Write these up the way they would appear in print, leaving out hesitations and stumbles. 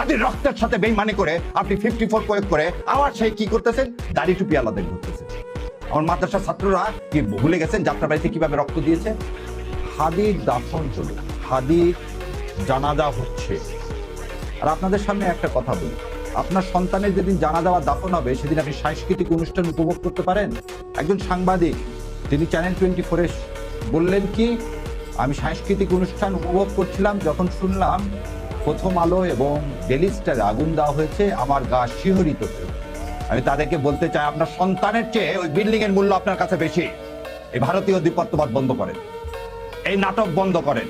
হাদির রক্তের সাথে বেইমানি করে আপনি 54 প্রয়োগ করে আবার সেই কি করতেছেন, দাড়ি টুপি আলাদা করতেছেন। আমার মাদ্রাসার ছাত্ররা কি ভুলে গেছেন যাত্রা বাড়িতে কিভাবে রক্ত দিয়েছে? হাদির দাফন চলে, হাদির জানাজা হচ্ছে। আর আপনাদের সামনে একটা কথা বলি, আপনার সন্তানের যেদিন জানাজা বা দাফন হবে সেদিন আপনি সাংস্কৃতিক অনুষ্ঠান উপভোগ করতে পারেন? একজন সাংবাদিক তিনি চ্যানেল 24-এ বললেন কি, আমি সাংস্কৃতিক অনুষ্ঠান উপভোগ করছিলাম, যখন শুনলাম প্রথম আলো এবং ডেইলি স্টারে আগুন দেওয়া হয়েছে আমার গা শিহরিত হয়েছে। আমি তাদেরকে বলতে চাই, আপনার সন্তানের চেয়ে ওই বিল্ডিং এর মূল্য আপনার কাছে বেশি। এই ভারতীয় আধিপত্যবাদ বন্ধ করেন, এই নাটক বন্ধ করেন।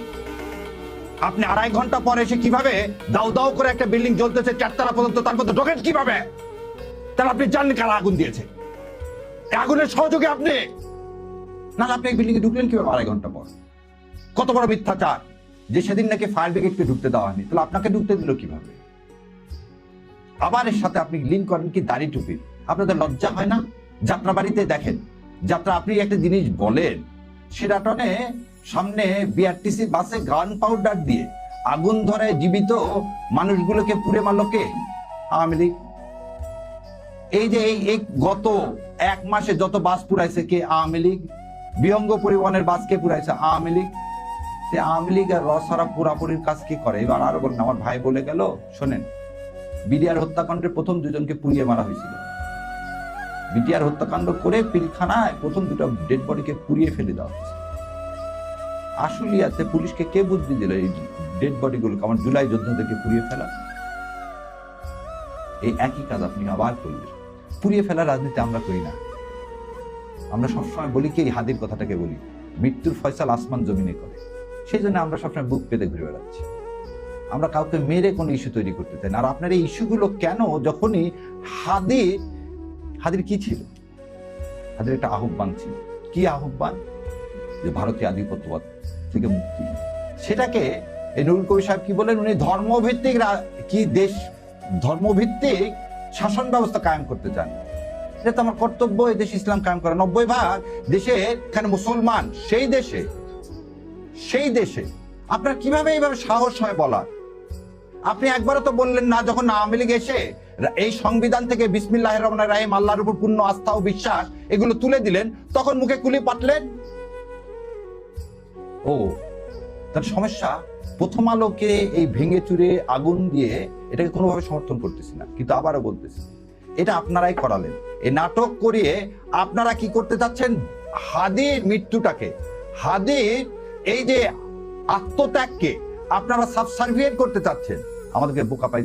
আপনি 2.5 ঘন্টা পরে এসে কিভাবে দাও দাও করে একটা বিল্ডিং জ্বলতেছে 4 তলা পর্যন্ত, তার মধ্যে ঢোকেন কিভাবে? তাহলে আপনি জানলেন কারা আগুন দিয়েছে? আগুনের সহযোগী আপনি না, আপনি এই বিল্ডিং এ ঢুকলেন কিভাবে 2.5 ঘন্টা পর? কত বড় মিথ্যাচার যে সেদিন নাকি ফায়ার ব্রিগেডকে ঢুকতে দেওয়া হয়নি, তাহলে আপনাকে ঢুকতে দিল কিভাবে? আবার এর সাথে আপনি লিঙ্ক করেন কি দাড়ি টুপি। আপনাদের লজ্জা হয় না? যাত্রা বাড়িতে দেখেন, যাত্রা আপনি একটা জিনিস বলেন, সেরাটনে সামনে বিআরটিসি বাসে গান পাউডার দিয়ে আগুন ধরে জীবিত মানুষগুলোকে পুড়ে মারল কে? আওয়ামী লীগ। এই যে এই গত 1 মাসে যত বাস পুড়াইছে কে? আওয়ামী লীগ। বিহঙ্গ পরিবহনের বাস কে পুড়াইছে? আওয়ামী লীগ। আওয়ামী লীগ আর রসারা পুরাপুরির কাজ কি করে? এবার আরো বলেন, আমার ভাই বলে গেল, শোনেন, বিডিআর হত্যাকাণ্ডের প্রথম 2 জনকে পুড়িয়ে মারা হয়েছিল। বিডিআর হত্যাকাণ্ড করে পিলখানায় প্রথম 2টা ডেড বডিকে পুড়িয়ে ফেলে দেওয়া হয়েছে। আশুলিয়াতে পুলিশকে কে বুদ্ধি দিল এই ডেড বডিগুলোকে আমার জুলাই যোদ্ধাদেরকে পুড়িয়ে ফেলা? এই একই কাজ আপনি আবার করবেন। পুড়িয়ে ফেলার রাজনীতি আমরা করি না। আমরা সবসময় বলি কি, এই হাদির কথাটাকে বলি, মৃত্যুর ফয়সাল আসমান জমিনে করে। সেই জন্য আমরা সবসময় বুক পেতে ঘুরে বেড়াচ্ছি। আমরা কাউকে মেরে কোনো ইস্যু তৈরি করতে চাই না। আর আপনার এই ইস্যুগুলো কেন? যখনই হাদির কি ছিল? হাদির একটা আহ্বান ছিল। কি আহ্বান? যে ভারতীয় আধিপত্যবাদ থেকে মুক্তি। সেটাকে এই নুরুল কবির সাহেব কি বলেন, উনি ধর্মভিত্তিক কি দেশ, ধর্মভিত্তিক শাসন ব্যবস্থা কায়েম করতে চান। এটা তো আমার কর্তব্য, এই দেশে ইসলাম কায়েম করা। 90% দেশে এখানে মুসলমান, সেই দেশে আপনার কিভাবে এইভাবে সাহস হয় বলার? আপনি একবারও তো বললেন না, যখন আওয়ামী লীগ এসে এই সংবিধান থেকে বিসমিল্লাহির রহমানির রহিম, আল্লাহর উপর পূর্ণ আস্থা ও বিশ্বাস এগুলো তুলে দিলেন, তখন মুখে কুলি পাতলেন। ও তার সমস্যা, প্রথম আলোকে এই ভেঙে চুরে আগুন দিয়ে এটাকে কোনোভাবে সমর্থন করতেছি না, কিন্তু আবারও বলতেছি, এটা আপনারাই করালেন। এই নাটক করিয়ে আপনারা কি করতে চাচ্ছেন? হাদির মৃত্যুটাকে, হাদির এই যে আত্মত্যাগকে আপনারা সাবসার্ভিয়েন্ট করতে চাচ্ছেন, আমাদেরকে বোকা পাই।